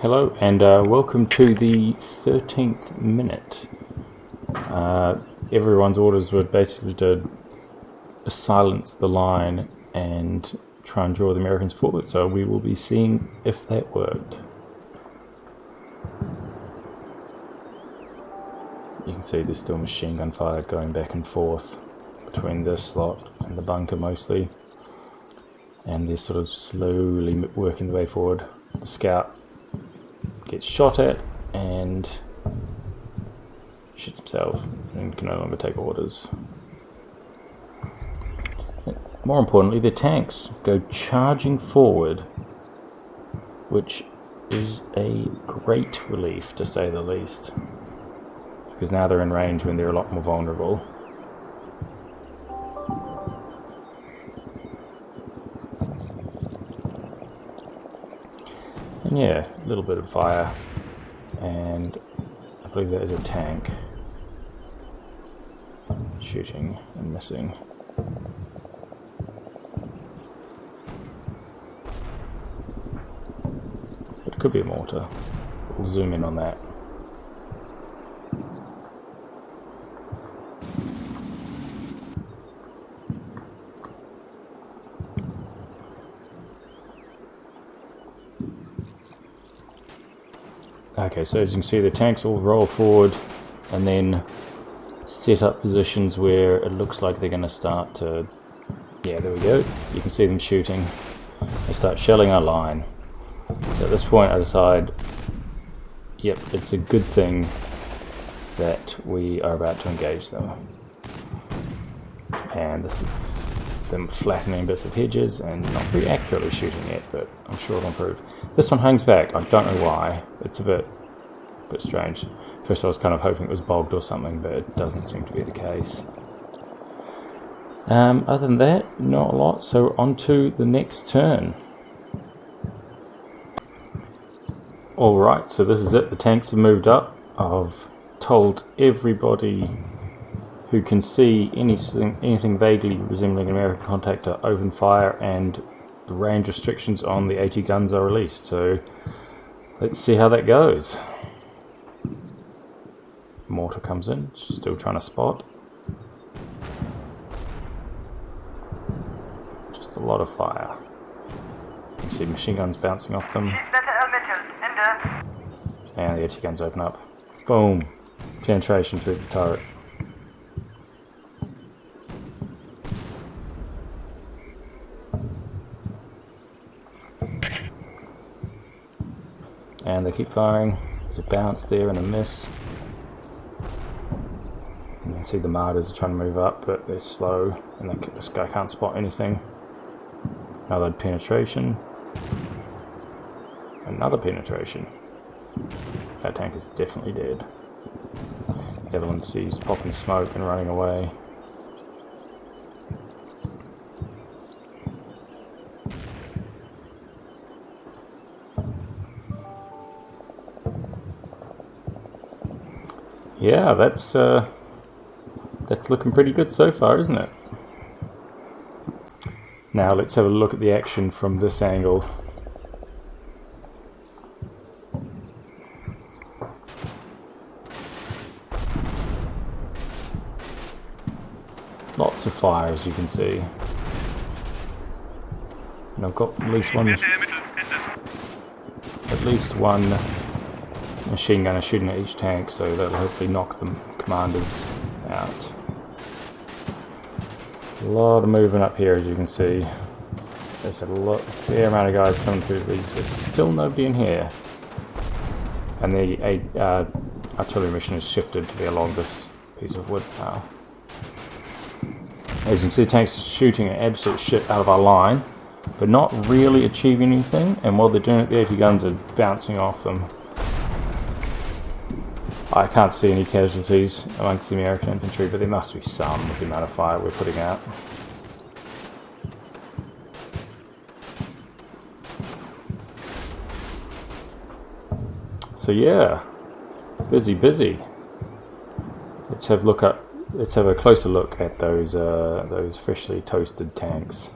Hello and welcome to the 13th minute. Everyone's orders were basically to silence the line and try and draw the Americans forward, so we will be seeing if that worked. You can see there's still machine gun fire going back and forth between this slot and the bunker mostly, and they're sort of slowly working their way forward. The scout gets shot at and shits himself and can no longer take orders. More importantly, the tanks go charging forward, which is a great relief to say the least, because now they're in range when they're a lot more vulnerable. And yeah, a little bit of fire, and I believe that is a tank shooting and missing. It could be a mortar. We'll zoom in on that. Okay, so as you can see, the tanks all roll forward and then set up positions where it looks like they're going to start to... Yeah, there we go. You can see them shooting. They start shelling our line. So at this point I decide, yep, it's a good thing that we are about to engage them. And this is them flattening bits of hedges and not very accurately shooting it, but I'm sure it'll improve. This one hangs back. I don't know why. It's a bit strange. First I was kind of hoping it was bogged or something, but it doesn't seem to be the case. Other than that, not a lot. So on to the next turn. Alright, so this is it. The tanks have moved up. I've told everybody who can see anything vaguely resembling an American contact to open fire, and the range restrictions on the 80 guns are released. So let's see how that goes. Mortar comes in, still trying to spot. Just a lot of fire. You can see machine guns bouncing off them. And the 80 guns open up. Boom! Penetration through the turret. And they keep firing. There's a bounce there and a miss. You can see the Martyrs are trying to move up, but they're slow, and this guy can't spot anything. Another penetration. Another penetration. That tank is definitely dead. The other one sees popping smoke and running away. Yeah, that's looking pretty good so far, isn't it? Now let's have a look at the action from this angle. Lots of fire, as you can see. And I've got at least one machine gunner shooting at each tank, so that'll hopefully knock the commanders out. A lot of movement up here, as you can see. There's a fair amount of guys coming through these, but still nobody in here. And the artillery mission has shifted to be along this piece of wood now. As you can see, the tanks are shooting absolute shit out of our line, but not really achieving anything, and while they're doing it, the 80 guns are bouncing off them. I can't see any casualties amongst the American infantry, but there must be some with the amount of fire we're putting out. So yeah, busy. Let's have a closer look at those freshly toasted tanks.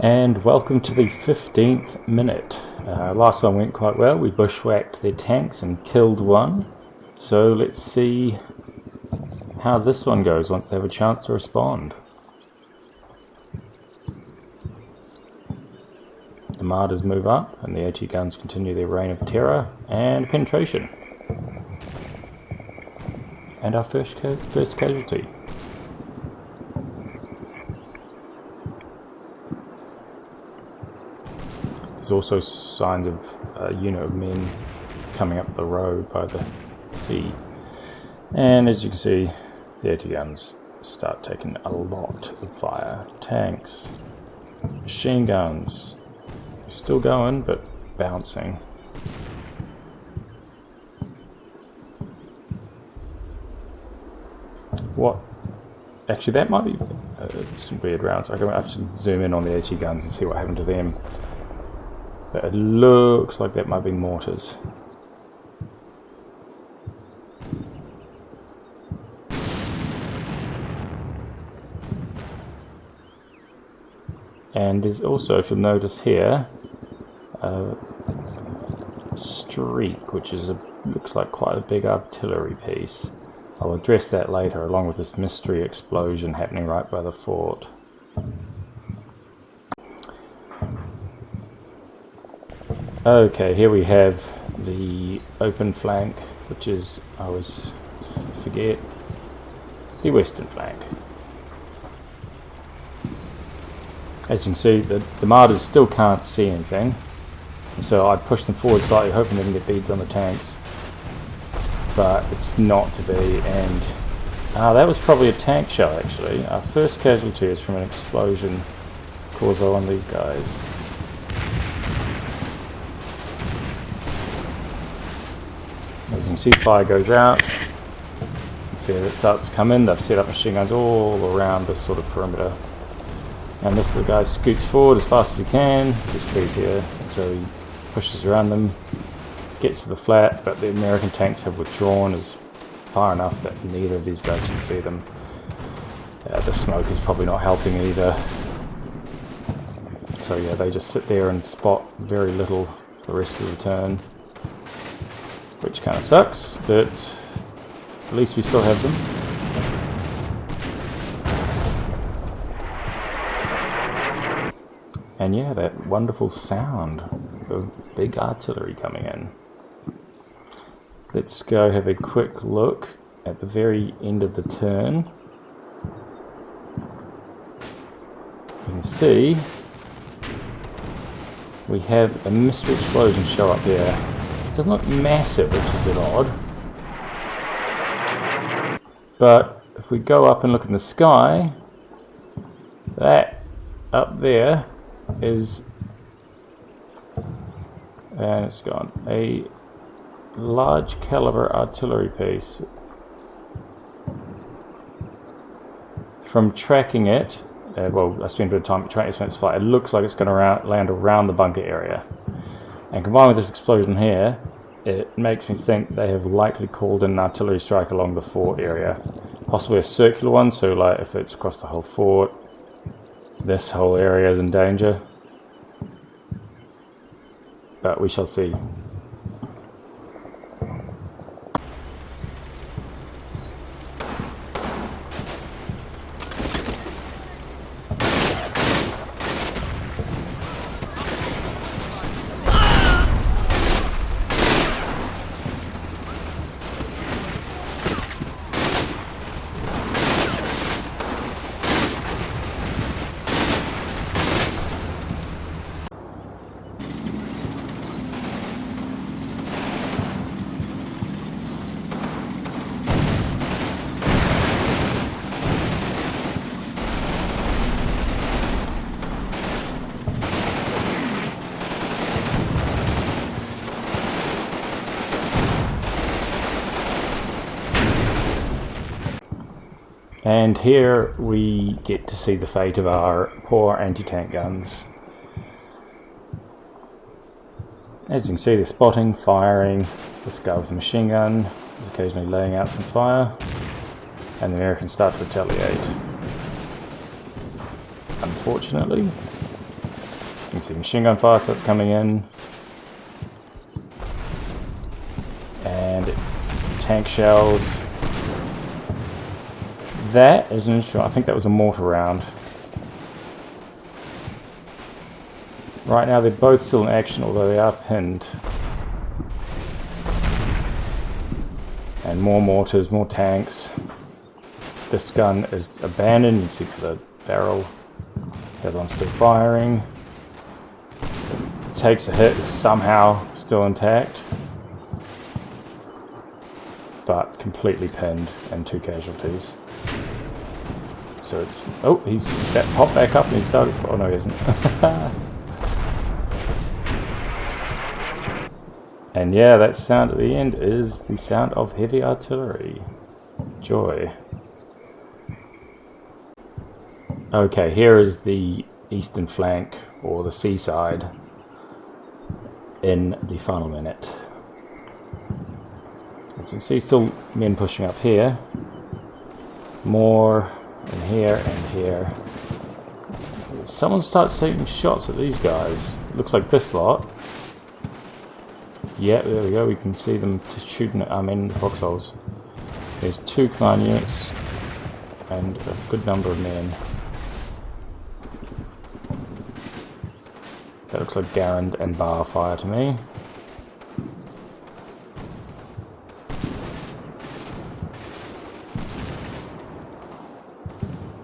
And welcome to the 15th minute. Last one went quite well. We bushwhacked their tanks and killed one. So let's see how this one goes once they have a chance to respond. The Martyrs move up and the AT guns continue their reign of terror and penetration. And our first casualty. There's also signs of a unit of men coming up the road by the sea. And as you can see, the AT guns start taking a lot of fire. Tanks, machine guns, still going but bouncing. What? Actually, that might be some weird rounds. I'm going to have to zoom in on the AT guns and see what happened to them. But it looks like that might be mortars. And there's also, if you'll notice here, a streak, which is looks like quite a big artillery piece. I'll address that later, along with this mystery explosion happening right by the fort. Okay, here we have the open flank, which is, I always forget, the western flank. As you can see, the Martyrs still can't see anything, so I push them forward slightly, hoping they can get beads on the tanks. But it's not to be, and that was probably a tank shell actually. Our first casualty is from an explosion caused by one of these guys. As you can see, fire goes out. Fear that starts to come in. They've set up machine guns all around this sort of perimeter. And this little guy scoots forward as fast as he can. There's trees here, and so he pushes around them, gets to the flat, but the American tanks have withdrawn as far enough that neither of these guys can see them. The smoke is probably not helping either. So yeah, they just sit there and spot very little for the rest of the turn. Which kind of sucks, but at least we still have them. And yeah, that wonderful sound of big artillery coming in. Let's go have a quick look at the very end of the turn. You can see we have a mystery explosion show up here. It doesn't look massive, which is a bit odd. But if we go up and look in the sky, that up there is, and it's gone, a large caliber artillery piece. From tracking it, well, I spent a bit of time tracking its flight, it looks like it's going to land around the bunker area. And combined with this explosion here, it makes me think they have likely called in an artillery strike along the fort area. Possibly a circular one, so like if it's across the whole fort, this whole area is in danger. But we shall see. And here we get to see the fate of our poor anti-tank guns. As you can see, they're spotting, firing. This guy with a machine gun is occasionally laying out some fire, and the Americans start to retaliate. Unfortunately, can see machine gun fire starts coming in. And tank shells. That is an interesting. I think that was a mortar round. Right now they're both still in action, although they are pinned. And more mortars, more tanks. This gun is abandoned. You can see the barrel. The other one's still firing. Takes a hit, is somehow still intact. But completely pinned and 2 casualties. So it's... Oh, he's popped back up and he started... Oh no, he isn't. And yeah, that sound at the end is the sound of heavy artillery. Joy. Okay, here is the eastern flank, or the seaside, in the final minute. As you can see, still men pushing up here. More in here and here. Someone starts taking shots at these guys. Looks like this lot. Yeah, there we go. We can see them shooting at foxholes. There's 2 command units and a good number of men. That looks like Garand and Bar fire to me.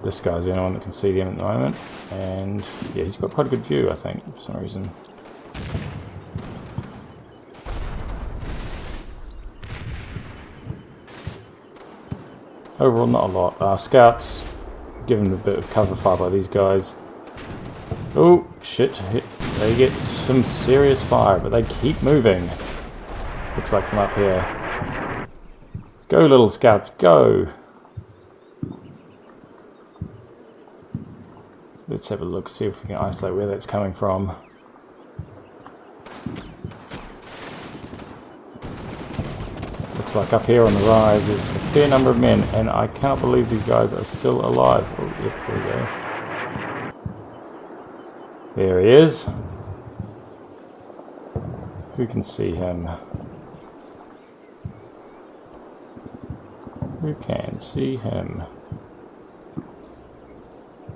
This guy's the only one that can see them at the moment. And yeah, he's got quite a good view, I think, for some reason. Overall, not a lot. Scouts, given a bit of cover fire by these guys. Oh, shit. They get some serious fire, but they keep moving. Looks like from up here. Go, little scouts, go! Let's have a look, see if we can isolate where that's coming from. Looks like up here on the rise there's a fair number of men, and I cannot believe these guys are still alive. Oh, yep, there we go. There he is. Who can see him? Who can see him?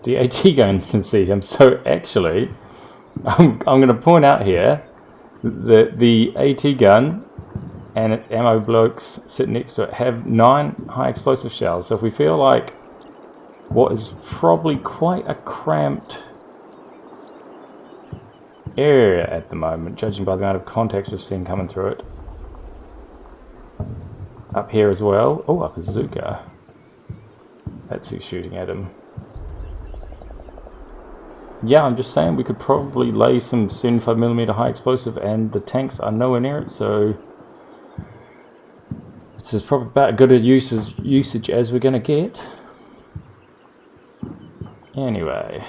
The AT gun can see him. So actually, I'm going to point out here that the AT gun and its ammo blokes sitting next to it have 9 high explosive shells. So if we feel like what is probably quite a cramped area at the moment, judging by the amount of contacts we've seen coming through it. Up here as well. Oh, a bazooka. That's who's shooting at him. Yeah, I'm just saying we could probably lay some 75mm high explosive, and the tanks are nowhere near it, so this is probably about as good a usage as we're going to get. Anyway.